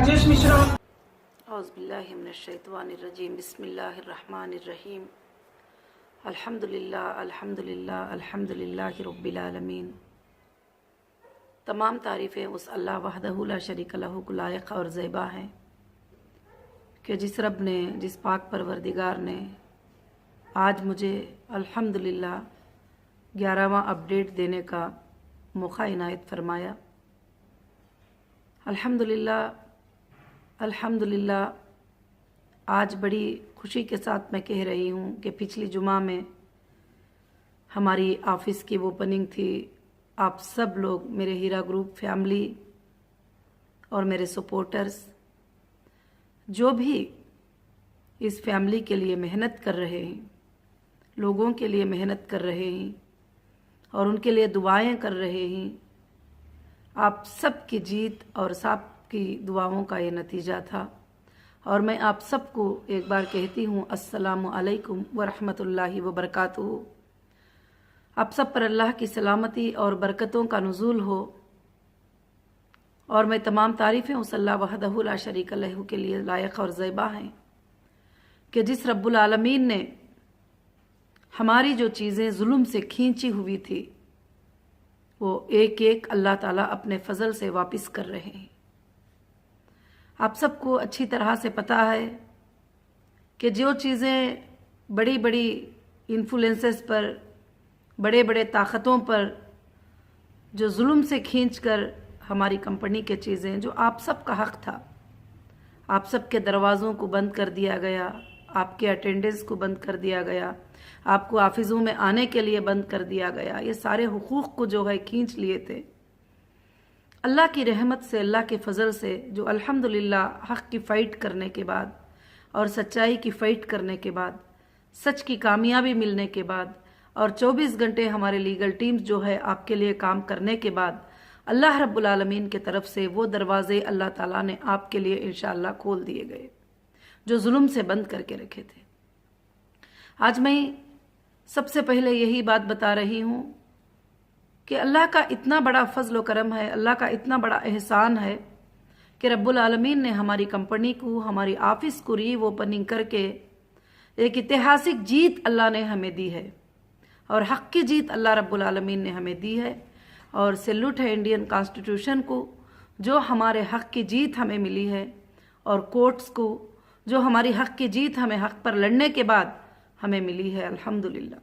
राजेश मिश्रा। औज़ुबिल्लाहिमिनश्शैतानिर्रजीम बिस्मिल्लाहिर्रहमानिर्रहीम अल्हम्दुलिल्लाह अल्हम्दुलिल्लाह अल्हम्दुलिल्लाहि रब्बिल आलमीन। तमाम तारीफ़ें उस अल्लाह वहदहु ला शरीक लहू को लायक और ज़ेबा हैं कि जिस रब ने, जिस पाक परवरदिगार ने आज मुझे अल्हम्दुलिल्लाह 11वां अपडेट देने का मौका इनायत फरमाया। अल्हम्दुलिल्लाह अल्हम्दुलिल्लाह आज बड़ी खुशी के साथ मैं कह रही हूँ कि पिछली जुमा में हमारी ऑफ़िस की ओपनिंग थी। आप सब लोग, मेरे हीरा ग्रुप फैमिली और मेरे सपोर्टर्स, जो भी इस फैमिली के लिए मेहनत कर रहे हैं, लोगों के लिए मेहनत कर रहे हैं और उनके लिए दुआएं कर रहे हैं, आप सब की जीत और सब की दुआओं का ये नतीजा था। और मैं आप सबको एक बार कहती हूँ अस्सलामु अलैकुम व रहमतुल्लाहि व बरकातुहू। आप सब पर अल्लाह की सलामती और बरकतों का नुज़ूल हो। और मैं तमाम तारीफ़ें उस अल्लाह वहदहु ला शरीक लहू के लिए लायक और ज़ेबा हैं कि जिस रब्बुल आलमीन ने हमारी जो चीज़ें जुल्म से खींची हुई थी वो एक एक अल्लाह ताला अपने फजल से वापस कर रहे हैं। आप सबको अच्छी तरह से पता है कि जो चीज़ें बड़ी बड़ी इन्फ्लुएंसेस पर, बड़े बड़े ताकतों पर जो जुल्म से खींचकर हमारी कंपनी के चीज़ें, जो आप सब का हक था, आप सब के दरवाज़ों को बंद कर दिया गया, आपके अटेंडेंस को बंद कर दिया गया, आपको ऑफिसों में आने के लिए बंद कर दिया गया। ये सारे हुकूक को जो है खींच लिए थे। अल्लाह की रहमत से, अल्लाह के फजल से, जो अल्हम्दुलिल्लाह हक़ की फ़ाइट करने के बाद और सच्चाई की फ़ाइट करने के बाद, सच की कामयाबी मिलने के बाद और 24 घंटे हमारे लीगल टीम्स जो है आपके लिए काम करने के बाद अल्लाह रब्बुल आलमीन के तरफ से वो दरवाज़े अल्लाह ताला ने आपके लिए इंशाअल्लाह खोल दिए गए जो जुल्म से बंद करके रखे थे। आज मैं सबसे पहले यही बात बता रही हूँ कि अल्लाह का इतना बड़ा फजल व करम है, अल्लाह का इतना बड़ा एहसान है कि रब्बुल आलमीन ने हमारी कंपनी को, हमारी ऑफिस को री ओपनिंग करके एक ऐतिहासिक जीत अल्लाह ने हमें दी है और हक़ की जीत अल्लाह रब्बुल आलमीन ने हमें दी है। और सैल्यूट है इंडियन कॉन्स्टिट्यूशन को जो हमारे हक़ की जीत हमें मिली है और कोर्ट्स को जो हमारी हक़ की जीत हमें हक़ पर लड़ने के बाद हमें मिली है अल्हम्दुलिल्लाह।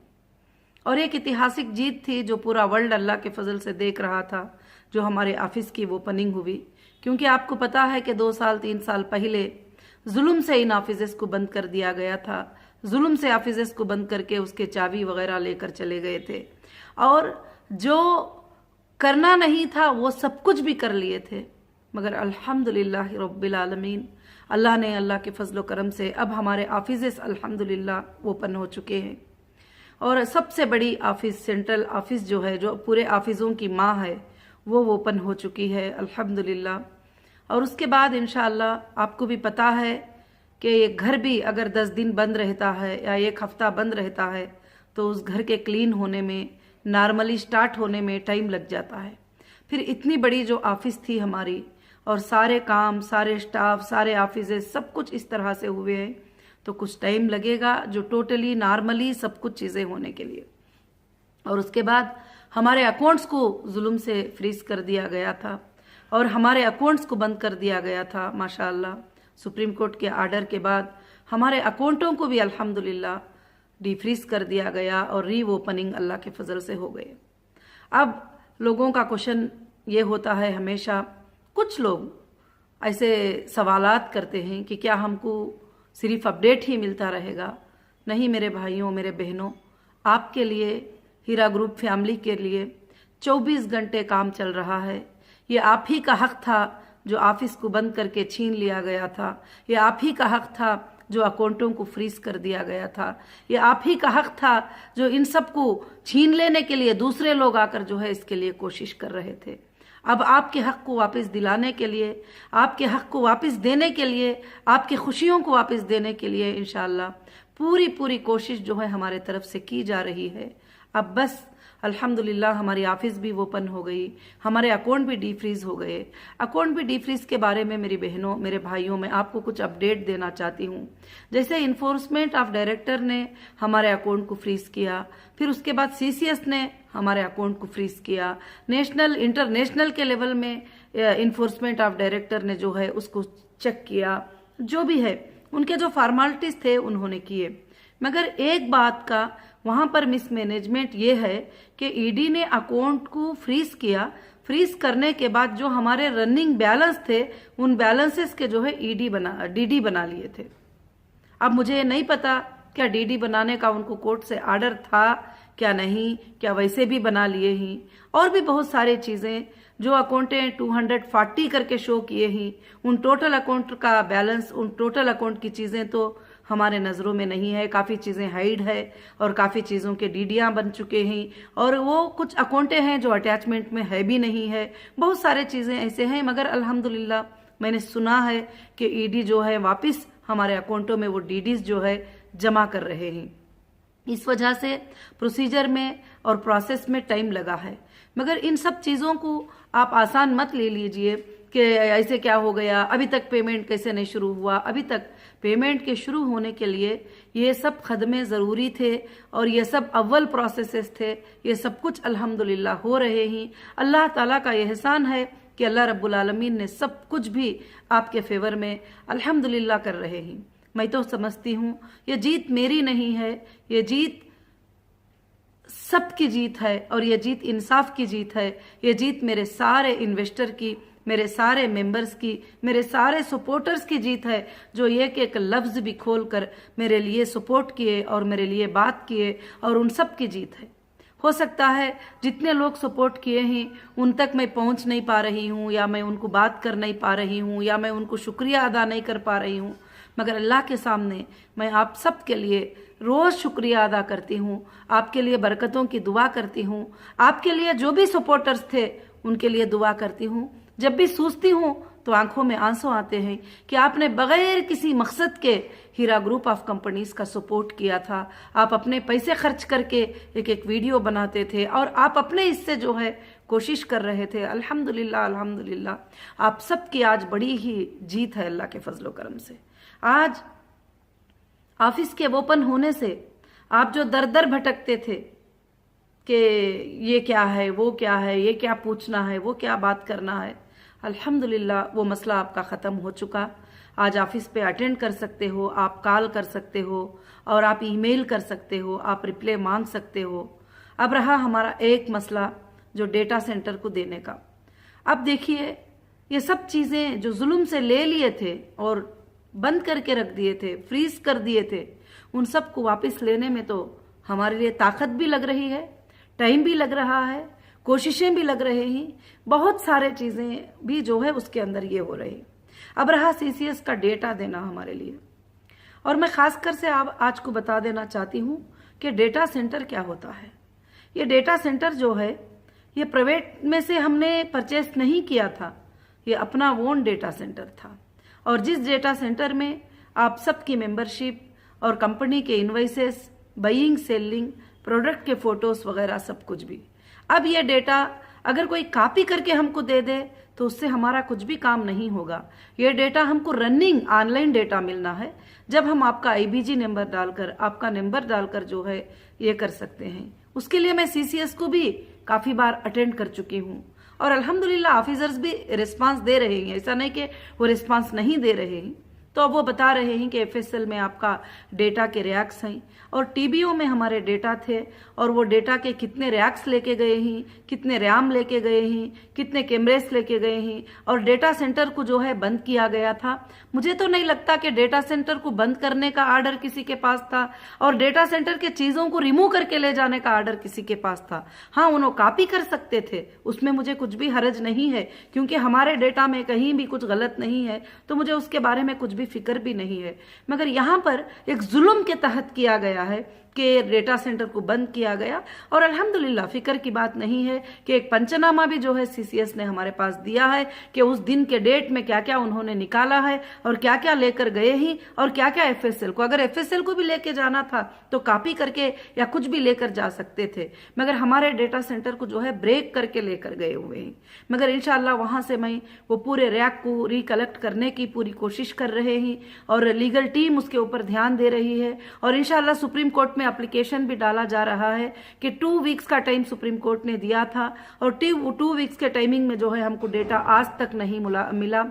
और एक ऐतिहासिक जीत थी जो पूरा वर्ल्ड अल्लाह के फजल से देख रहा था, जो हमारे ऑफिस की ओपनिंग हुई। क्योंकि आपको पता है कि 2 साल 3 साल पहले जुल्म से इन ऑफिस को बंद कर दिया गया था, जुल्म से ऑफिस को बंद करके उसके चाबी वगैरह लेकर चले गए थे और जो करना नहीं था वो सब कुछ भी कर लिए थे। मगर अल्हम्दुलिल्लाह रब्बिल आलमीन, अल्लाह ने, अल्लाह के फजल करम से अब हमारे ऑफिस अल्हम्दुलिल्लाह ओपन हो चुके हैं। और सबसे बड़ी ऑफिस, सेंट्रल ऑफिस जो है, जो पूरे ऑफिसों की माँ है, वो ओपन हो चुकी है अल्हम्दुलिल्लाह। और उसके बाद इंशाअल्लाह आपको भी पता है कि ये घर भी अगर 10 दिन बंद रहता है या 1 हफ्ता बंद रहता है तो उस घर के क्लीन होने में, नॉर्मली स्टार्ट होने में टाइम लग जाता है। फिर इतनी बड़ी जो ऑफिस थी हमारी और सारे काम, सारे स्टाफ, सारे ऑफिस सब कुछ इस तरह से हुए हैं तो कुछ टाइम लगेगा जो टोटली नॉर्मली सब कुछ चीज़ें होने के लिए। और उसके बाद हमारे अकाउंट्स को जुल्म से फ्रीज कर दिया गया था और हमारे अकाउंट्स को बंद कर दिया गया था। माशाअल्लाह सुप्रीम कोर्ट के आर्डर के बाद हमारे अकाउंटों को भी अल्हम्दुलिल्लाह डिफ्रीज कर दिया गया और री ओपनिंग अल्लाह के फजल से हो गए। अब लोगों का क्वेश्चन ये होता है हमेशा, कुछ लोग ऐसे सवालात करते हैं कि क्या हमको सिर्फ अपडेट ही मिलता रहेगा। नहीं मेरे भाइयों, मेरे बहनों, आपके लिए, हीरा ग्रुप फैमिली के लिए 24 घंटे काम चल रहा है। ये आप ही का हक था जो ऑफिस को बंद करके छीन लिया गया था। ये आप ही का हक था जो अकाउंटों को फ्रीज कर दिया गया था। ये आप ही का हक था जो इन सब को छीन लेने के लिए दूसरे लोग आकर जो है इसके लिए कोशिश कर रहे थे। अब आपके हक को वापस दिलाने के लिए, आपके हक को वापस देने के लिए, आपकी खुशियों को वापस देने के लिए इंशाअल्लाह पूरी कोशिश जो है हमारे तरफ से की जा रही है। अब बस अल्हम्दुलिल्लाह हमारी ऑफिस भी ओपन हो गई, हमारे अकाउंट भी डीफ्रीज हो गए। अकाउंट भी डीफ्रीज के बारे में मेरी बहनों, मेरे भाइयों, मैं आपको कुछ अपडेट देना चाहती हूँ। जैसे इन्फोर्समेंट ऑफ डायरेक्टर ने हमारे अकाउंट को फ्रीज किया, फिर उसके बाद सीसीएस ने हमारे अकाउंट को फ्रीज किया, नेशनल इंटरनेशनल के लेवल में इन्फोर्समेंट ऑफ डायरेक्टर ने जो है उसको चेक किया, जो भी है उनके जो फॉर्मेलिटीज थे उन्होंने किए। मगर एक बात का वहां पर मिसमैनेजमेंट ये है कि ईडी ने अकाउंट को फ्रीज किया। फ्रीज करने के बाद जो हमारे रनिंग बैलेंस थे उन बैलेंसेस के जो है डीडी बना लिए थे। अब मुझे नहीं पता क्या डीडी बनाने का उनको कोर्ट से ऑर्डर था क्या नहीं, क्या वैसे भी बना लिए ही, और भी बहुत सारी चीजें जो अकाउंटें 240 करके शो किए ही, उन टोटल अकाउंट का बैलेंस, उन टोटल अकाउंट की चीजें तो हमारे नजरों में नहीं है। काफी चीजें हाइड है और काफी चीजों के डीडियां बन चुके हैं, और वो कुछ अकाउंटें हैं जो अटैचमेंट में है भी नहीं है। बहुत सारे चीजें ऐसे हैं, मगर अल्हम्दुलिल्लाह मैंने सुना है कि ईडी जो है वापिस हमारे अकाउंटों में वो डीडीज जो है जमा कर रहे हैं। इस वजह से प्रोसीजर में और प्रोसेस में टाइम लगा है। मगर इन सब चीजों को आप आसान मत ले लीजिए कि ऐसे क्या हो गया, अभी तक पेमेंट कैसे नहीं शुरू हुआ। अभी तक पेमेंट के शुरू होने के लिए ये सब खदमे जरूरी थे और ये सब अव्वल प्रोसेसेस थे। ये सब कुछ अल्हम्दुलिल्लाह हो रहे हैं। अल्लाह ताला का एहसान है कि अल्लाह रब्बुल आलमीन ने सब कुछ भी आपके फेवर में अल्हम्दुलिल्लाह कर रहे हैं। मैं तो समझती हूँ ये जीत मेरी नहीं है, ये जीत सबकी जीत है, और ये जीत इंसाफ की जीत है। ये जीत मेरे सारे इन्वेस्टर की, मेरे सारे मेंबर्स की, मेरे सारे सपोर्टर्स की जीत है, जो एक एक लफ्ज भी खोल कर मेरे लिए सपोर्ट किए और मेरे लिए बात किए, और उन सब की जीत है। हो सकता है जितने लोग सपोर्ट किए हैं उन तक मैं पहुंच नहीं पा रही हूँ, या मैं उनको बात कर नहीं पा रही हूँ, या मैं उनको शुक्रिया अदा नहीं कर पा रही हूँ, मगर अल्लाह के सामने मैं आप सब के लिए रोज शुक्रिया अदा करती हूँ, आपके लिए बरकतों की दुआ करती हूँ। आपके लिए जो भी सपोर्टर्स थे उनके लिए दुआ करती हूँ। जब भी सोचती हूँ तो आंखों में आंसू आते हैं कि आपने बगैर किसी मकसद के हीरा ग्रुप ऑफ कंपनीज का सपोर्ट किया था। आप अपने पैसे खर्च करके एक एक वीडियो बनाते थे और आप अपने हिस्से जो है कोशिश कर रहे थे। अल्हम्दुलिल्लाह अल्हम्दुलिल्लाह आप सबकी आज बड़ी ही जीत है अल्लाह के फजलो करम से। आज ऑफिस के ओपन होने से आप जो दर दर भटकते थे कि ये क्या है, वो क्या है, ये क्या पूछना है, वो क्या बात करना है, अल्हम्दुलिल्लाह वो मसला आपका ख़त्म हो चुका। आज ऑफिस पे अटेंड कर सकते हो, आप कॉल कर सकते हो, और आप ईमेल कर सकते हो, आप रिप्लाई मांग सकते हो। अब रहा हमारा एक मसला जो डेटा सेंटर को देने का। अब देखिए ये सब चीज़ें जो जुल्म से ले लिए थे और बंद करके रख दिए थे, फ्रीज कर दिए थे, उन सब को वापस लेने में तो हमारे लिए ताकत भी लग रही है, टाइम भी लग रहा है, कोशिशें भी लग रहे हैं, बहुत सारे चीजें भी जो है उसके अंदर ये हो रही। अब रहा सीसीएस का डेटा देना हमारे लिए, और मैं खासकर से आज को बता देना चाहती हूँ कि डेटा सेंटर क्या होता है। ये डेटा सेंटर जो है ये प्राइवेट में से हमने परचेस नहीं किया था, ये अपना ओन डेटा सेंटर था, और जिस डेटा सेंटर में आप सबकी मेंबरशिप और कंपनी के इनवॉइसेस, बाइंग सेलिंग, प्रोडक्ट के फोटोज वगैरह सब कुछ भी। अब ये डेटा अगर कोई कॉपी करके हमको दे दे तो उससे हमारा कुछ भी काम नहीं होगा। ये डेटा हमको रनिंग ऑनलाइन डेटा मिलना है, जब हम आपका आईबीजी नंबर डालकर, आपका नंबर डालकर जो है ये कर सकते हैं। उसके लिए मैं सीसीएस को भी काफी बार अटेंड कर चुकी हूँ, और अल्हम्दुलिल्लाह ऑफिसर्स भी रिस्पांस दे रहे हैं, ऐसा नहीं कि वो रिस्पांस नहीं दे रहे हैं। तो अब वो बता रहे हैं कि एफएसएल में आपका डेटा के रैक्स हैं, और टीबीओ में हमारे डेटा थे, और वो डेटा के कितने रैक्स लेके गए हैं, कितने रैम लेके गए हैं, कितने कैमरेस लेके गए हैं, और डेटा सेंटर को जो है बंद किया गया था। मुझे तो नहीं लगता कि डेटा सेंटर को बंद करने का आर्डर किसी के पास था, और डेटा सेंटर के चीजों को रिमूव करके ले जाने का आर्डर किसी के पास था। हाँ, उन्होंने कॉपी कर सकते थे, उसमें मुझे कुछ भी हर्ज नहीं है, क्योंकि हमारे डेटा में कहीं भी कुछ गलत नहीं है, तो मुझे उसके बारे में कुछ भी फिक्र भी नहीं है। मगर यहाँ पर एक जुल्म के तहत किया गया है के डेटा सेंटर को बंद किया गया। और अल्हम्दुलिल्लाह फिक्र की बात नहीं है कि एक पंचनामा भी जो है सीसीएस ने हमारे पास दिया है कि उस दिन के डेट में क्या क्या उन्होंने निकाला है और क्या क्या लेकर गए ही और क्या क्या एफएसएल को, अगर एफएसएल को भी लेके जाना था तो कॉपी करके या कुछ भी लेकर जा सकते थे, मगर हमारे डेटा सेंटर को जो है ब्रेक करके लेकर गए हुए हैं। मगर इंशाल्लाह वहां से मैं वो पूरे रैक को रिकलेक्ट करने की पूरी कोशिश कर रहे हैं और लीगल टीम उसके ऊपर ध्यान दे रही है और इंशाल्लाह सुप्रीम कोर्ट में एप्लीकेशन भी डाला जा रहा है कि 2 वीक्स का टाइम सुप्रीम कोर्ट ने दिया था और 2 वीक्स के टाइमिंग में जो है हमको डेटा आज तक नहीं मिला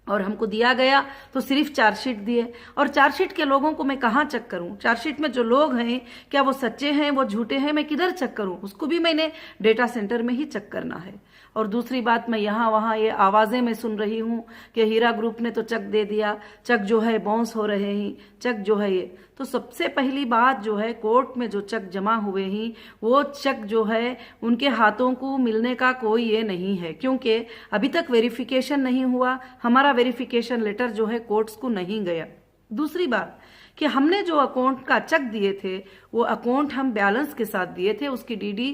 और हमको दिया गया तो सिर्फ चार्जशीट दिए। और चार्जशीट के लोगों को मैं कहाँ चेक करूं? चार्जशीट में जो लोग हैं क्या वो सच्चे हैं, वो झूठे हैं, मैं किधर चेक करूं? उसको भी मैंने डेटा सेंटर में ही चेक करना है। और दूसरी बात, मैं यहाँ वहाँ ये आवाजें मैं सुन रही हूँ कि हीरा ग्रुप ने तो चेक दे दिया, चेक जो है बाउंस हो रहे हैं, चेक जो है ये। तो सबसे पहली बात जो है, कोर्ट में जो चेक जमा हुए हैं वो चेक जो है उनके हाथों को मिलने का कोई ये नहीं है, क्योंकि अभी तक वेरिफिकेशन नहीं हुआ, हमारा वेरिफिकेशन लेटर जो है कोर्ट्स को नहीं गया। दूसरी बात कि हमने जो अकाउंट का चेक दिए थे वो अकाउंट हम बैलेंस के साथ दिए थे, उसकी डीडी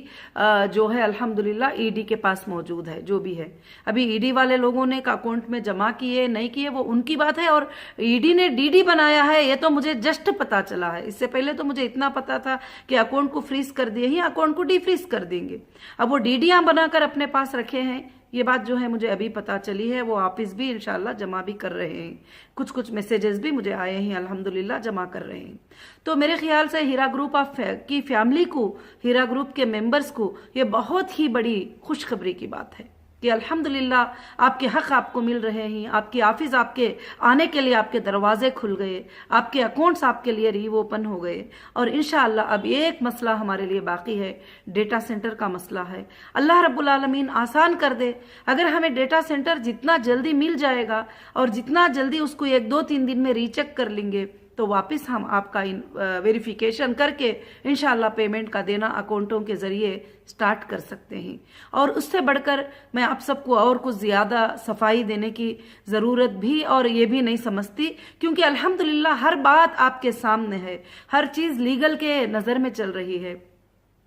जो है अल्हम्दुलिल्लाह ईडी के पास मौजूद है, जो भी है। अभी ईडी वाले लोगों ने अकाउंट में जमा किए नहीं किए वो उनकी बात है, और ईडी ने डीडी बनाया है ये तो मुझे जस्ट पता चला है। इससे पहले तो मुझे इतना पता था कि अकाउंट को फ्रीज कर दिए ही अकाउंट को डीफ्रीज कर देंगे। अब वो डीडियां बनाकर अपने पास रखे हैं, ये बात जो है मुझे अभी पता चली है। वो ऑफिस भी इंशाल्लाह जमा भी कर रहे हैं, कुछ कुछ मैसेजेस भी मुझे आए हैं, अल्हम्दुलिल्लाह जमा कर रहे हैं। तो मेरे ख्याल से हीरा ग्रुप की फैमिली को, हीरा ग्रुप के मेंबर्स को ये बहुत ही बड़ी खुशखबरी की बात है कि अल्हम्दुलिल्लाह आपके हक आपको मिल रहे हैं, आपकी ऑफिस आपके आने के लिए आपके दरवाजे खुल गए, आपके अकाउंट्स आपके लिए रीओपन हो गए। और इंशाअल्लाह अब एक मसला हमारे लिए बाकी है, डेटा सेंटर का मसला है। अल्लाह रब्बुल आलमीन आसान कर दे, अगर हमें डेटा सेंटर जितना जल्दी मिल जाएगा और जितना जल्दी उसको 1-2-3 दिन में रीचेक कर लेंगे तो वापस हम आपका वेरिफिकेशन करके इंशाल्लाह पेमेंट का देना अकाउंटों के जरिए स्टार्ट कर सकते हैं। और उससे बढ़कर मैं आप सबको और कुछ ज्यादा सफाई देने की जरूरत भी और ये भी नहीं समझती, क्योंकि अल्हम्दुलिल्लाह हर बात आपके सामने है, हर चीज लीगल के नजर में चल रही है।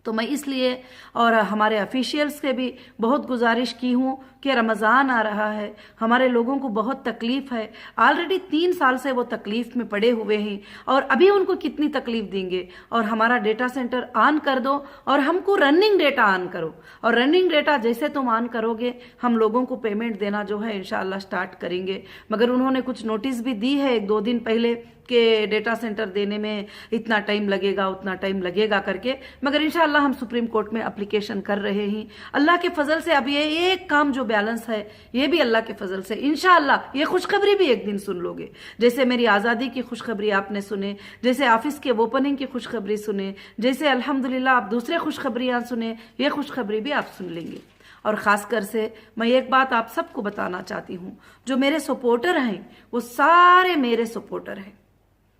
तो मैं इसलिए और हमारे ऑफिशियल्स से भी बहुत गुजारिश की हूँ कि रमज़ान आ रहा है, हमारे लोगों को बहुत तकलीफ है, ऑलरेडी 3 साल से वो तकलीफ में पड़े हुए हैं और अभी उनको कितनी तकलीफ देंगे। और हमारा डेटा सेंटर ऑन कर दो और हमको रनिंग डेटा ऑन करो, और रनिंग डेटा जैसे तुम ऑन करोगे हम लोगों को पेमेंट देना जो है इंशाल्लाह स्टार्ट करेंगे। मगर उन्होंने कुछ नोटिस भी दी है 1-2 दिन पहले कि डेटा सेंटर देने में इतना टाइम लगेगा उतना टाइम लगेगा करके, मगर इंशाल्लाह हम सुप्रीम कोर्ट में एप्लीकेशन कर रहे हैं। अल्लाह के फजल से अब ये एक काम जो बैलेंस है ये भी अल्लाह के फजल से इंशाल्लाह ये खुशखबरी भी एक दिन सुन लोगे। जैसे मेरी आज़ादी की खुशखबरी आपने सुने, जैसे ऑफिस के ओपनिंग की खुशखबरी सुने, जैसे अल्हम्दुलिल्लाह आप दूसरे खुशखबरियां सुने, ये खुशखबरी भी आप सुन लेंगे। और खासकर से मैं एक बात आप सबको बताना चाहती हूँ, जो मेरे सपोर्टर हैं वो सारे मेरे सपोर्टर हैं,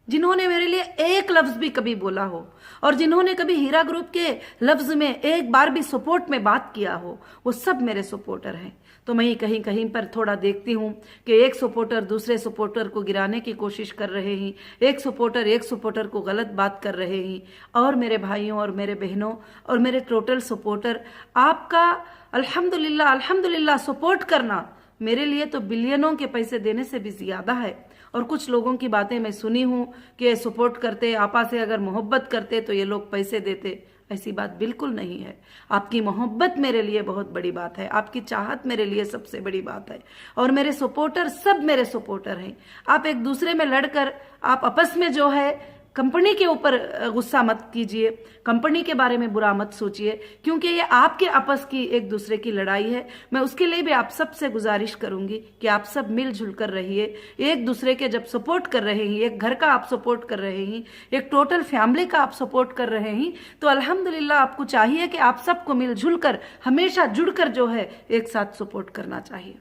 जिन्होंने मेरे लिए एक लफ्ज भी कभी बोला हो और जिन्होंने कभी हीरा ग्रुप के लफ्ज में एक बार भी सपोर्ट में बात किया हो, वो सब मेरे सपोर्टर हैं। तो मैं कहीं कहीं पर थोड़ा देखती हूँ कि एक सपोर्टर दूसरे सपोर्टर को गिराने की कोशिश कर रहे हैं, एक सपोर्टर को गलत बात कर रहे हैं। और मेरे भाइयों और मेरे बहनों और मेरे टोटल सपोर्टर, आपका अल्हम्दुलिल्लाह अल्हम्दुलिल्लाह सपोर्ट करना मेरे लिए तो बिलियनों के पैसे देने से भी ज्यादा है। और कुछ लोगों की बातें मैं सुनी हूं कि सपोर्ट करते, आपा से अगर मोहब्बत करते तो ये लोग पैसे देते। ऐसी बात बिल्कुल नहीं है। आपकी मोहब्बत मेरे लिए बहुत बड़ी बात है, आपकी चाहत मेरे लिए सबसे बड़ी बात है। और मेरे सपोर्टर सब मेरे सपोर्टर हैं। आप एक दूसरे में लड़कर आप आपस में जो है कंपनी के ऊपर गुस्सा मत कीजिए, कंपनी के बारे में बुरा मत सोचिए, क्योंकि ये आपके आपस की एक दूसरे की लड़ाई है। मैं उसके लिए भी आप सब से गुजारिश करूंगी कि आप सब मिलजुल कर रहिए, एक दूसरे के जब सपोर्ट कर रहे हैं, एक घर का आप सपोर्ट कर रहे हैं, एक टोटल फैमिली का आप सपोर्ट कर रहे हैं, तो अल्हम्दुलिल्लाह आपको चाहिए कि आप सबको मिलजुल कर हमेशा जुड़कर जो है एक साथ सपोर्ट करना चाहिए।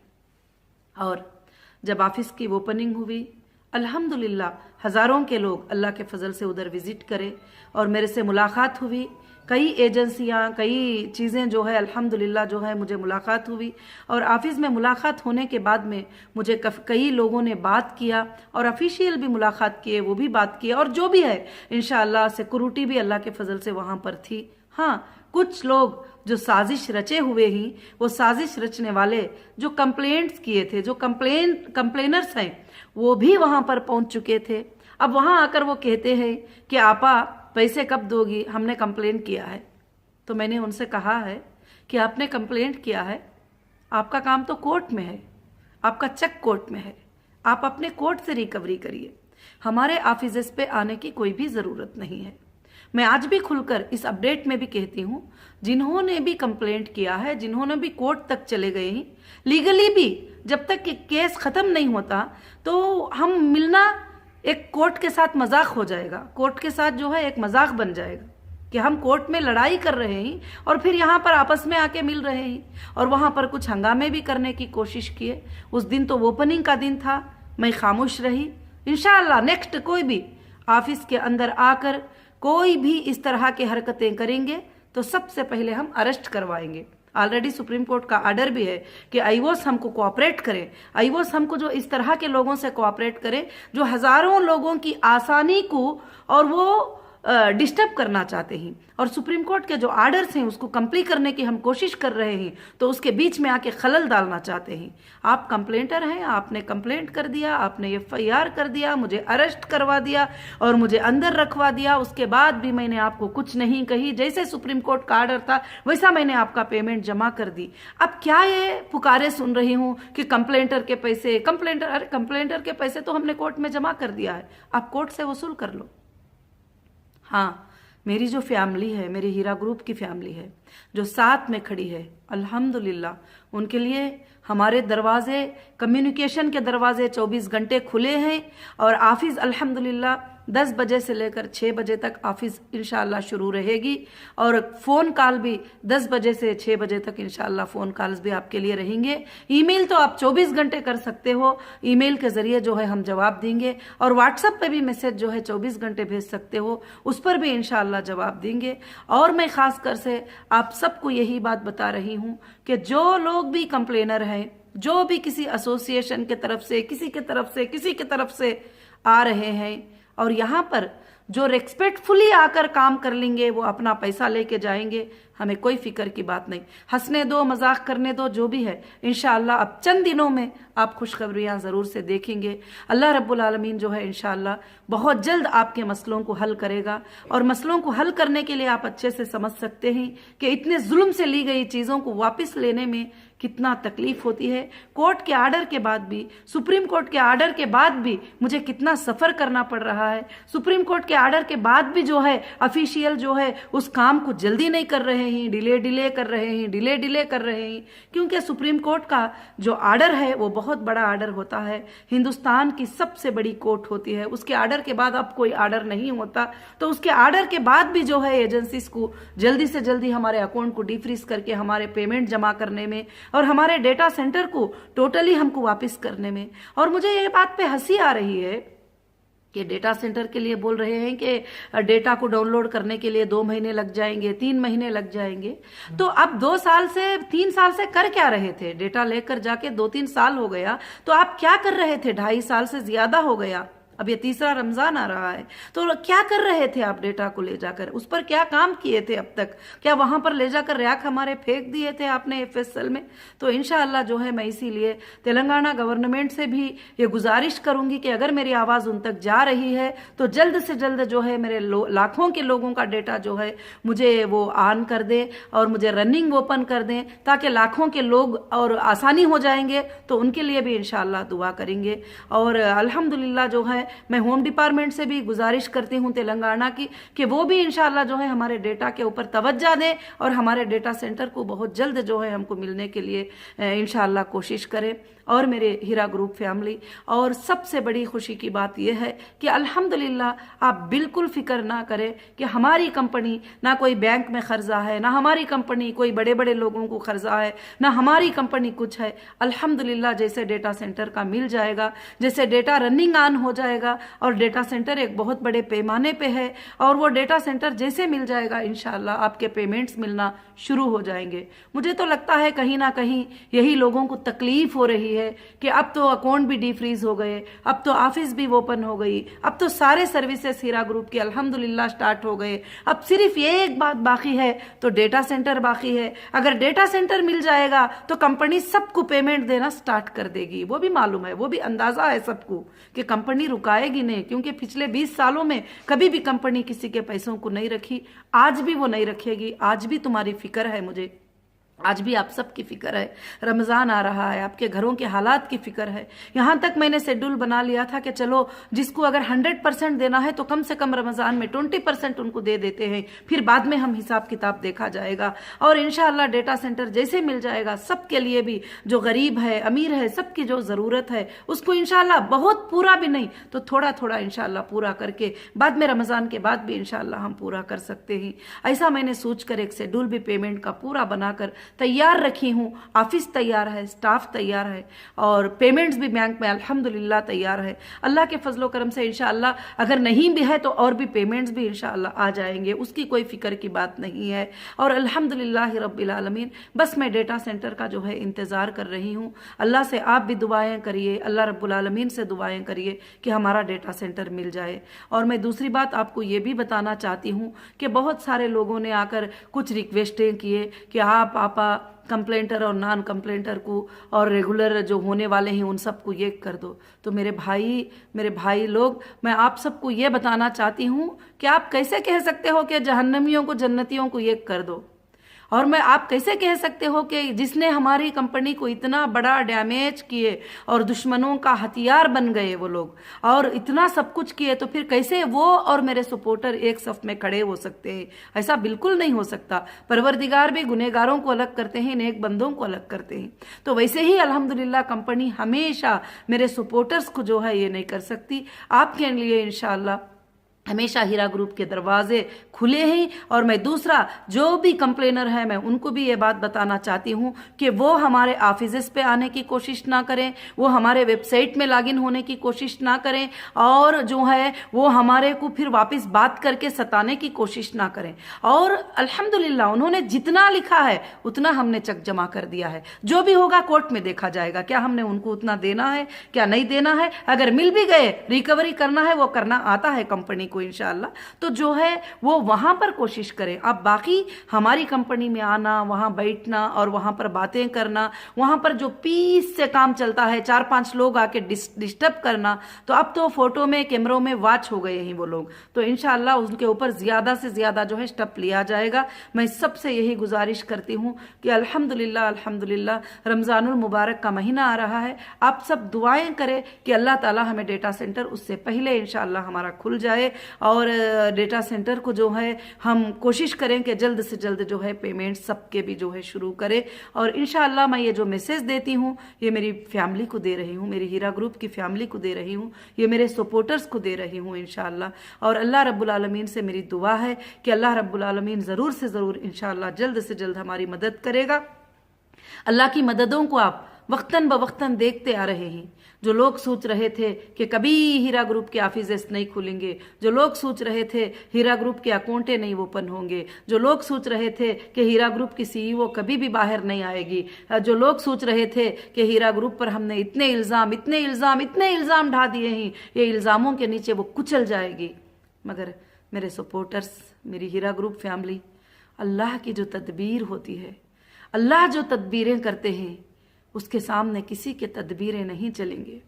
और जब ऑफिस की ओपनिंग हुई अल्हम्दुलिल्लाह हजारों के लोग अल्लाह के फजल से उधर विजिट करे और मेरे से मुलाकात हुई कई एजेंसियां, कई चीज़ें जो है अल्हम्दुलिल्लाह जो है मुझे मुलाकात हुई। और ऑफिस में मुलाकात होने के बाद में मुझे कई लोगों ने बात किया और ऑफिशियल भी मुलाकात किए, वो भी बात किए, और जो भी है इंशाअल्लाह सिक्योरिटी भी अल्लाह के फजल से वहाँ पर थी। हाँ, कुछ लोग जो साजिश रचे हुए ही, वो साजिश रचने वाले जो कंप्लेंट्स किए थे, जो कंप्लेनर्स हैं, वो भी वहाँ पर पहुँच चुके थे। अब वहाँ आकर वो कहते हैं कि आपा पैसे कब दोगी, हमने कंप्लेन किया है। तो मैंने उनसे कहा है कि आपने कंप्लेंट किया है, आपका काम तो कोर्ट में है, आपका चेक कोर्ट में है, आप अपने कोर्ट से रिकवरी करिए, हमारे ऑफिस पे आने की कोई भी ज़रूरत नहीं है। मैं आज भी खुलकर इस अपडेट में भी कहती हूँ, जिन्होंने भी कंप्लेंट किया है, जिन्होंने भी कोर्ट तक चले गए हैं, लीगली भी जब तक कि केस ख़त्म नहीं होता तो हम मिलना एक कोर्ट के साथ मजाक हो जाएगा, कोर्ट के साथ जो है एक मजाक बन जाएगा कि हम कोर्ट में लड़ाई कर रहे हैं और फिर यहाँ पर आपस में आके मिल रहे हैं और वहाँ पर कुछ हंगामे भी करने की कोशिश किए। उस दिन तो ओपनिंग का दिन था, मैं खामोश रही। इंशाअल्लाह नेक्स्ट कोई भी ऑफिस के अंदर आकर कोई भी इस तरह की हरकतें करेंगे तो सबसे पहले हम अरेस्ट करवाएंगे। ऑलरेडी सुप्रीम कोर्ट का ऑर्डर भी है कि आईओएस हमको कोऑपरेट करे, आईओएस हमको जो इस तरह के लोगों से कोऑपरेट करे जो हजारों लोगों की आसानी को और वो डिस्टर्ब करना चाहते हैं, और सुप्रीम कोर्ट के जो ऑर्डर्स हैं उसको कंप्लीट करने की हम कोशिश कर रहे हैं तो उसके बीच में आके खलल डालना चाहते हैं। आप कंप्लेंटर हैं, आपने कंप्लेंट कर दिया, आपने एफआईआर कर दिया, मुझे अरेस्ट करवा दिया और मुझे अंदर रखवा दिया। उसके बाद भी मैंने आपको कुछ नहीं कही, जैसे सुप्रीम कोर्ट का ऑर्डर था वैसा मैंने आपका पेमेंट जमा कर दी। अब क्या ये पुकारे सुन रही हूँ कि कंप्लेंटर के पैसे, अरे कंप्लेंटर के पैसे तो हमने कोर्ट में जमा कर दिया है, आप कोर्ट से वसूल कर लो। हाँ, मेरी जो फैमिली है, मेरी हीरा ग्रुप की फैमिली है जो साथ में खड़ी है, अल्हम्दुलिल्लाह उनके लिए हमारे दरवाजे, कम्युनिकेशन के दरवाजे 24 घंटे खुले हैं और ऑफिस अल्हम्दुलिल्लाह 10 बजे से लेकर 6 बजे तक ऑफिस इंशाअल्लाह शुरू रहेगी और फ़ोन कॉल भी 10 बजे से 6 बजे तक इंशाअल्लाह फ़ोन कॉल्स भी आपके लिए रहेंगे। ईमेल तो आप 24 घंटे कर सकते हो, ईमेल के ज़रिए जो है हम जवाब देंगे, और व्हाट्सएप पे भी मैसेज जो है 24 घंटे भेज सकते हो, उस पर भी इंशाअल्लाह जवाब देंगे। और मैं ख़ास कर से आप सबको यही बात बता रही हूँ कि जो लोग भी कंप्लेनर हैं, जो भी किसी एसोसिएशन की तरफ से, किसी की तरफ से आ रहे हैं और यहाँ पर जो रेस्पेक्टफुली आकर काम कर लेंगे वो अपना पैसा लेके जाएंगे, हमें कोई फिक्र की बात नहीं। हंसने दो, मजाक करने दो, जो भी है इंशाअल्लाह अब चंद दिनों में आप खुशखबरियाँ ज़रूर से देखेंगे। अल्लाह रब्बुल आलमीन जो है इंशाअल्लाह बहुत जल्द आपके मसलों को हल करेगा, और मसलों को हल करने के लिए आप अच्छे से समझ सकते हैं कि इतने जुल्म से ली गई चीज़ों को वापस लेने में कितना तकलीफ होती है। कोर्ट के आर्डर के बाद भी, सुप्रीम कोर्ट के आर्डर के बाद भी मुझे कितना सफ़र करना पड़ रहा है। सुप्रीम कोर्ट के आर्डर के बाद भी जो है ऑफिशियल जो है उस काम को जल्दी नहीं कर रहे हैं, डिले कर रहे हैं, क्योंकि सुप्रीम कोर्ट का जो आर्डर है वो बहुत बड़ा आर्डर होता है, हिंदुस्तान की सबसे बड़ी कोर्ट होती है। उसके आर्डर के बाद अब कोई आर्डर नहीं होता, तो उसके आर्डर के बाद भी जो है एजेंसीज को जल्दी से जल्दी हमारे अकाउंट को डिफ्रीज करके हमारे पेमेंट जमा करने में और हमारे डेटा सेंटर को टोटली हमको वापस करने में। और मुझे ये बात पे हंसी आ रही है कि डेटा सेंटर के लिए बोल रहे हैं कि डेटा को डाउनलोड करने के लिए 2 महीने लग जाएंगे, 3 महीने लग जाएंगे। तो अब 2 साल से 3 साल से कर क्या रहे थे? डेटा लेकर जाके 2-3 साल हो गया, तो आप क्या कर रहे थे? 2.5 साल से ज्यादा हो गया, अब ये तीसरा रमजान आ रहा है, तो क्या कर रहे थे आप डेटा को ले जाकर? उस पर क्या काम किए थे अब तक? क्या वहां पर ले जाकर रैक हमारे फेंक दिए थे आपने एफएसएल में? तो इंशाअल्लाह जो है मैं इसीलिए तेलंगाना गवर्नमेंट से भी ये गुजारिश करूंगी कि अगर मेरी आवाज़ उन तक जा रही है तो जल्द से जल्द जो है मेरे लाखों के लोगों का डेटा जो है मुझे वो ऑन कर दे और मुझे रनिंग ओपन कर दें, ताकि लाखों के लोग और आसानी हो जाएंगे। तो उनके लिए भी इंशाअल्लाह दुआ करेंगे। और अल्हम्दुलिल्लाह जो है मैं होम डिपार्टमेंट से भी गुजारिश करती हूं तेलंगाना की कि वो भी इंशाअल्लाह जो है हमारे डेटा के ऊपर तवज्जो दें और हमारे डेटा सेंटर को बहुत जल्द जो है हमको मिलने के लिए इंशाअल्लाह कोशिश करें। और मेरे हीरा ग्रुप फैमिली, और सबसे बड़ी खुशी की बात यह है कि अल्हम्दुलिल्लाह आप बिल्कुल फिक्र ना करें कि हमारी कंपनी ना कोई बैंक में कर्जा है, ना हमारी कंपनी कोई बड़े बड़े लोगों को कर्जा है, ना हमारी कंपनी कुछ है। अल्हम्दुलिल्लाह जैसे डेटा सेंटर का मिल जाएगा, जैसे डेटा रनिंग ऑन हो जाएगा, जाएगा और डेटा सेंटर एक बहुत बड़े पैमाने पे है और वो डेटा सेंटर जैसे मिल जाएगा इंशाल्लाह आपके पेमेंट्स मिलना शुरू हो जाएंगे। मुझे तो लगता है कहीं ना कहीं यही लोगों को तकलीफ हो रही है कि अब तो अकाउंट भी डीफ्रीज हो गए, अब तो ऑफिस भी ओपन हो गई, अब तो सारे सर्विसेज हीरा ग्रुप के अल्हम्दुलिल्लाह स्टार्ट हो गए, अब सिर्फ ये एक बात बाकी है तो डेटा सेंटर बाकी है। अगर डेटा सेंटर मिल जाएगा तो कंपनी सबको पेमेंट देना स्टार्ट कर देगी। वो भी मालूम है, वो भी अंदाजा है सबको कि कंपनी रुकाएगी नहीं, क्योंकि पिछले 20 सालों में कभी भी कंपनी किसी के पैसों को नहीं रखी, आज भी वो नहीं रखेगी। आज भी तुम्हारी फिक्र है मुझे, आज भी आप सबकी फिक्र है। रमज़ान आ रहा है, आपके घरों के हालात की फिक्र है। यहाँ तक मैंने शेड्यूल बना लिया था कि चलो जिसको अगर 100% देना है तो कम से कम रमज़ान में 20% उनको दे देते हैं, फिर बाद में हम हिसाब किताब देखा जाएगा। और इंशाअल्लाह डेटा सेंटर जैसे मिल जाएगा सबके लिए भी, जो गरीब है अमीर है, सबकी जो ज़रूरत है उसको इंशाअल्लाह बहुत पूरा भी नहीं तो थोड़ा थोड़ा इंशाअल्लाह पूरा करके बाद में रमज़ान के बाद भी इंशाअल्लाह हम पूरा कर सकते हैं। ऐसा मैंने सोचकर एक शेड्यूल भी पेमेंट का पूरा बनाकर तैयार रखी हूँ। ऑफिस तैयार है, स्टाफ तैयार है और पेमेंट्स भी बैंक में अल्हम्दुलिल्लाह तैयार है। अल्लाह के फजलो करम से इंशाअल्लाह अगर नहीं भी है तो और भी पेमेंट्स भी इंशाअल्लाह आ जाएंगे, उसकी कोई फिक्र की बात नहीं है। और अल्हम्दुलिल्लाह रब्बिल आलमीन, बस मैं डेटा सेंटर का जो है इंतज़ार कर रही हूँ। अल्लाह से आप भी दुआएं करिए, अल्लाह रब्बुल आलमीन से दुआएं करिए कि हमारा डेटा सेंटर मिल जाए। और मैं दूसरी बात आपको ये भी बताना चाहती हूँ कि बहुत सारे लोगों ने आकर कुछ रिक्वेस्टें किए कि आप कंप्लेंटर और नॉन कंप्लेंटर को और रेगुलर जो होने वाले हैं उन सबको ये कर दो। तो मेरे भाई लोग, मैं आप सबको ये बताना चाहती हूँ कि आप कैसे कह सकते हो कि जहन्नमियों को जन्नतियों को ये कर दो, और मैं आप कैसे कह सकते हो कि जिसने हमारी कंपनी को इतना बड़ा डैमेज किए और दुश्मनों का हथियार बन गए वो लोग और इतना सब कुछ किए, तो फिर कैसे वो और मेरे सपोर्टर एक सफ में खड़े हो सकते हैं? ऐसा बिल्कुल नहीं हो सकता। परवरदिगार भी गुनहगारों को अलग करते हैं, नेक बंदों को अलग करते हैं। तो वैसे ही अल्हम्दुलिल्लाह कंपनी हमेशा मेरे सपोर्टर्स को जो है ये नहीं कर सकती। आपके लिए इंशाअल्लाह हमेशा हीरा ग्रुप के दरवाजे खुले हैं। और मैं दूसरा जो भी कंप्लेनर है मैं उनको भी ये बात बताना चाहती हूँ कि वो हमारे ऑफिसेस पे आने की कोशिश ना करें, वो हमारे वेबसाइट में लॉगिन होने की कोशिश ना करें और जो है वो हमारे को फिर वापस बात करके सताने की कोशिश ना करें। और अल्हम्दुलिल्लाह उन्होंने जितना लिखा है उतना हमने चक जमा कर दिया है। जो भी होगा कोर्ट में देखा जाएगा, क्या हमने उनको उतना देना है क्या नहीं देना है। अगर मिल भी गए, रिकवरी करना है वो करना आता है कंपनी को इंशाअल्लाह, तो जो है वो वहां पर कोशिश करें। अब बाकी हमारी कंपनी में आना, वहां बैठना और वहां पर बातें करना, वहां पर जो पीस से काम चलता है, 4-5 लोग आके डिस्टर्ब करना, तो अब तो फोटो में कैमरों में वॉच हो गए हैं वो लोग, तो इंशाअल्लाह उनके ऊपर ज्यादा से ज्यादा जो है स्टेप लिया जाएगा। मैं सबसे यही गुजारिश करती हूँ कि अल्हम्दुलिल्लाह अल्हम्दुलिल्लाह रमजानुल मुबारक का महीना आ रहा है, आप सब दुआएं करें कि अल्लाह ताला हमें डेटा सेंटर उससे पहले इंशाअल्लाह हमारा खुल जाए और डेटा सेंटर को जो है हम कोशिश करें कि जल्द से जल्द जो है पेमेंट सबके भी जो है शुरू करें। और इंशाअल्लाह मैं ये जो मैसेज देती हूँ ये मेरी फैमिली को दे रही हूँ, मेरी हीरा ग्रुप की फैमिली को दे रही हूँ, ये मेरे सपोर्टर्स को दे रही हूँ इंशाअल्लाह। और अल्लाह रब्बुल आलमीन से मेरी दुआ है कि अल्लाह रब्बुल आलमीन ज़रूर से ज़रूर इंशाअल्लाह जल्द से जल्द हमारी मदद करेगा। अल्लाह की मददों को आप वक्तन बवक्तन देखते आ रहे हैं। जो लोग सोच रहे थे कि कभी हीरा ग्रुप के ऑफिसेस नहीं खुलेंगे, जो लोग सोच रहे थे हीरा ग्रुप के अकाउंटें नहीं ओपन होंगे, जो लोग सोच रहे थे कि हीरा ग्रुप की सीईओ कभी भी बाहर नहीं आएगी, जो लोग सोच रहे थे कि हीरा ग्रुप पर हमने इतने इल्ज़ाम ढा दिए हैं, ये इल्ज़ामों के नीचे वो कुचल जाएगी। मगर मेरे सपोर्टर्स, मेरी हीरा ग्रुप फैमिली, अल्लाह की जो तदबीर होती है, अल्लाह जो तदबीरें करते हैं उसके सामने किसी के तदबीरें नहीं चलेंगे।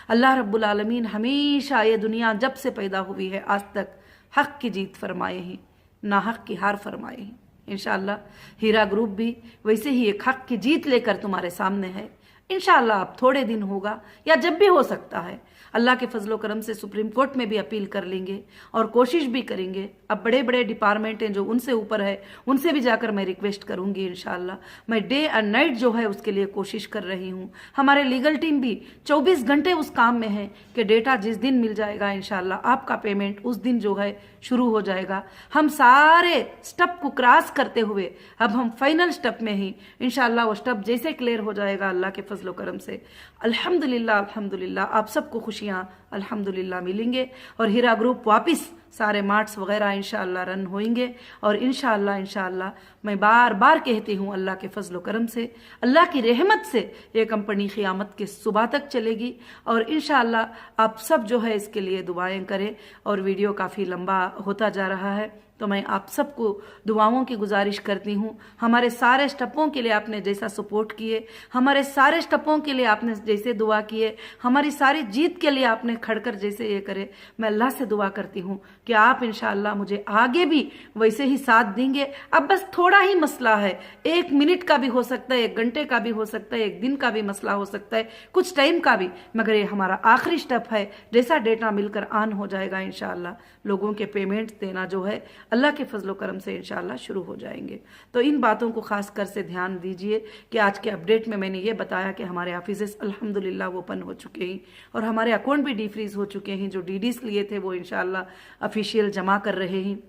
अल्लाह रब्बुल आलमीन हमेशा ये दुनिया जब से पैदा हुई है आज तक हक की जीत फरमाए हैं, ना हक की हार फरमाए हैं। इंशाअल्लाह हीरा ग्रुप भी वैसे ही एक हक की जीत लेकर तुम्हारे सामने है। इंशाअल्लाह अब थोड़े दिन होगा या जब भी हो सकता है, अल्लाह के फजलो करम से सुप्रीम कोर्ट में भी अपील कर लेंगे और कोशिश भी करेंगे। अब बड़े बड़े डिपार्टमेंट हैं जो उनसे ऊपर है, उनसे भी जाकर मैं रिक्वेस्ट करूंगी इंशाअल्लाह। मैं डे एंड नाइट जो है उसके लिए कोशिश कर रही हूँ। हमारे लीगल टीम भी 24 घंटे उस काम में है कि डेटा जिस दिन मिल जाएगा इंशाअल्लाह आपका पेमेंट उस दिन जो है शुरू हो जाएगा। हम सारे स्टेप को क्रॉस करते हुए अब हम फाइनल स्टेप में ही इंशाअल्लाह, वो स्टेप जैसे क्लियर हो जाएगा अल्लाह के फजलो करम से, अल्हम्दुलिल्लाह अल्हम्दुलिल्लाह आप सबको खुशियाँ अल्हम्दुलिल्लाह मिलेंगे और हीरा ग्रुप वापस सारे मार्ट्स वगैरह इंशाअल्लाह रन होंगे। और इंशाअल्लाह मैं बार बार कहती हूँ अल्लाह के फजल करम से, अल्लाह की रहमत से ये कंपनी क़यामत के सुबह तक चलेगी। और इंशाअल्लाह आप सब जो है इसके लिए दुआएं करें। और वीडियो काफ़ी लंबा होता जा रहा है तो मैं आप सबको दुआओं की गुजारिश करती हूँ। हमारे सारे स्टेपों के लिए आपने जैसा सपोर्ट किए, हमारे सारे स्टेपों के लिए आपने जैसे दुआ किए, हमारी सारी जीत के लिए आपने खड़कर जैसे ये करे, मैं अल्लाह से दुआ करती हूँ कि आप इंशाअल्लाह मुझे आगे भी वैसे ही साथ देंगे। अब बस थोड़ा ही मसला है, 1 मिनट का भी हो सकता है, 1 घंटे का भी हो सकता है, 1 दिन का भी मसला हो सकता है, कुछ टाइम का भी, मगर ये हमारा आखिरी स्टेप है। जैसा डेटा मिलकर ऑन हो जाएगा इंशाअल्लाह लोगों के पेमेंट देना जो है अल्लाह के फजलो करम से इंशाअल्लाह शुरू हो जाएंगे। तो इन बातों को खास कर से ध्यान दीजिए कि आज के अपडेट में मैंने ये बताया कि हमारे ऑफिसेस अल्हम्दुलिल्लाह वो ओपन हो चुके हैं और हमारे अकाउंट भी डीफ्रीज हो चुके हैं। जो डीडीज लिए थे वो इंशाअल्लाह ऑफिशियल जमा कर रहे हैं।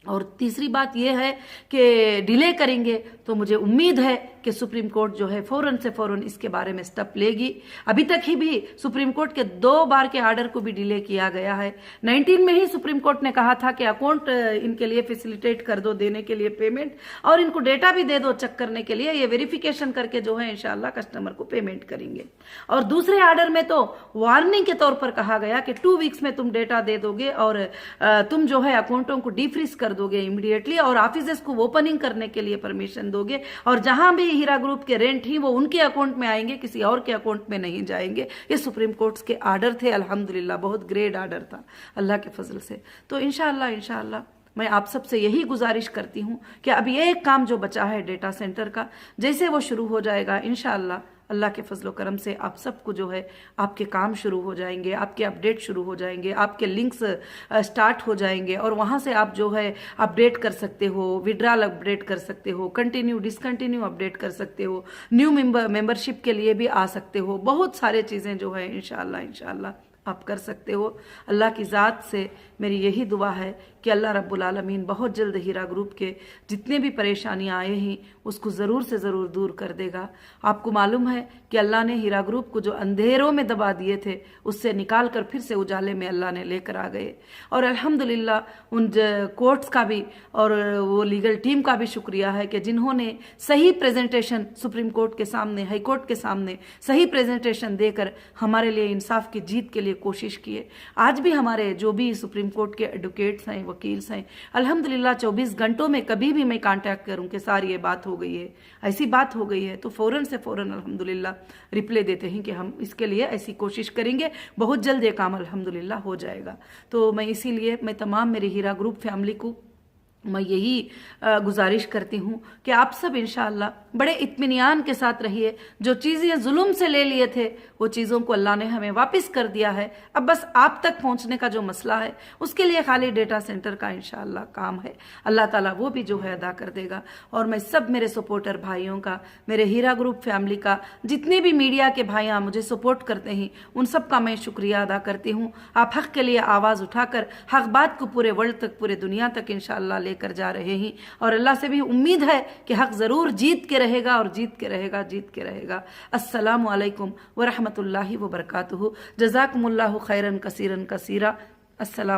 और तीसरी बात यह है कि डिले करेंगे तो मुझे उम्मीद है कि सुप्रीम कोर्ट जो है फौरन से फौरन इसके बारे में स्टेप लेगी। अभी तक ही भी सुप्रीम कोर्ट के 2 बार के आर्डर को भी डिले किया गया है। 19 में ही सुप्रीम कोर्ट ने कहा था कि अकाउंट इनके लिए फैसिलिटेट कर दो देने के लिए पेमेंट, और इनको डेटा भी दे दो चेक करने के लिए, ये वेरिफिकेशन करके जो है इंशाल्लाह कस्टमर को पेमेंट करेंगे। और दूसरे आर्डर में तो वार्निंग के तौर पर कहा गया कि 2 वीक्स में तुम डेटा दे दोगे और तुम जो है अकाउंटों को डीफ्रीज कर दोगे इमीडिएटली और ऑफिसेस को ओपनिंग करने के लिए परमिशन दोगे, और जहां भी हीरा ग्रुप के रेंट ही वो उनके अकाउंट में आएंगे, किसी और के अकाउंट में नहीं जाएंगे। ये सुप्रीम कोर्ट के आर्डर थे, अल्हम्दुलिल्लाह बहुत ग्रेट आर्डर था अल्लाह के फजल से। तो इंशाअल्लाह मैं आप सबसे यही गुजारिश करती हूँ कि अब ये एक काम जो बचा है डेटा सेंटर का, जैसे वो शुरू हो जाएगा इंशाअल्लाह अल्लाह के फजलो करम से आप सबको जो है आपके काम शुरू हो जाएंगे, आपके अपडेट शुरू हो जाएंगे, आपके लिंक्स स्टार्ट हो जाएंगे और वहाँ से आप जो है अपडेट कर सकते हो, विड्रॉल अपडेट कर सकते हो, कंटिन्यू डिसकंटिन्यू अपडेट कर सकते हो, न्यू मेंबरशिप के लिए भी आ सकते हो। बहुत सारे चीज़ें जो है इंशाअल्लाह आप कर सकते हो। अल्लाह की ज़ात से मेरी यही दुआ है कि अल्लाह रब्बुल आलमीन बहुत जल्द हीरा ग्रुप के जितने भी परेशानियां आए हैं उसको ज़रूर से ज़रूर दूर कर देगा। आपको मालूम है कि अल्लाह ने हीरा ग्रुप को जो अंधेरों में दबा दिए थे उससे निकाल कर फिर से उजाले में अल्लाह ने लेकर आ गए। और अल्हम्दुलिल्लाह उन कोर्ट्स का भी और वो लीगल टीम का भी शुक्रिया है कि जिन्होंने सही प्रेजेंटेशन सुप्रीम कोर्ट के सामने, हाई कोर्ट के सामने सही प्रेजेंटेशन देकर हमारे लिए इंसाफ की जीत के लिए कोशिश किए। आज भी हमारे जो भी सुप्रीम कोर्ट के एडवोकेट्स हैं, वकील्स हैं, अल्हम्दुलिल्लाह 24 घंटों में कभी भी मैं कांटेक्ट करूं कि सारी ये बात हो गई है, ऐसी बात हो गई है, तो फौरन से फौरन अल्हम्दुलिल्लाह रिप्लाई देते हैं कि हम इसके लिए ऐसी कोशिश करेंगे, बहुत जल्द ये काम अल्हम्दुलिल्लाह हो जाएगा। तो मैं इसीलिए मैं तमाम मेरी हीरा ग्रुप फैमिली को मैं यही गुजारिश करती हूँ कि आप सब इंशाअल्लाह बड़े इत्मीनान के साथ रहिए। जो चीज़ें जुल्म से ले लिए थे वो चीज़ों को अल्लाह ने हमें वापस कर दिया है। अब बस आप तक पहुँचने का जो मसला है उसके लिए खाली डेटा सेंटर का इंशाअल्लाह काम है, अल्लाह ताला वो भी जो है अदा कर देगा। और मैं सब मेरे सपोर्टर भाइयों का, मेरे हीरा ग्रुप फैमिली का, जितने भी मीडिया के भाइयाँ मुझे सपोर्ट करते हैं उन सब का मैं शुक्रिया अदा करती हूँ। आप हक़ के लिए आवाज़ उठाकर हक़ बात को पूरे वर्ल्ड तक, पूरे दुनिया तक इंशाअल्लाह कर जा रहे हैं। और अल्लाह से भी उम्मीद है कि हक जरूर जीत के रहेगा और जीत के रहेगा। अस्सलामु अलैकुम व रहमतुल्लाहि व बरकातुहू। जज़ाकुमुल्लाहु खैरन कसीरन कसीरा। अस्सलाम।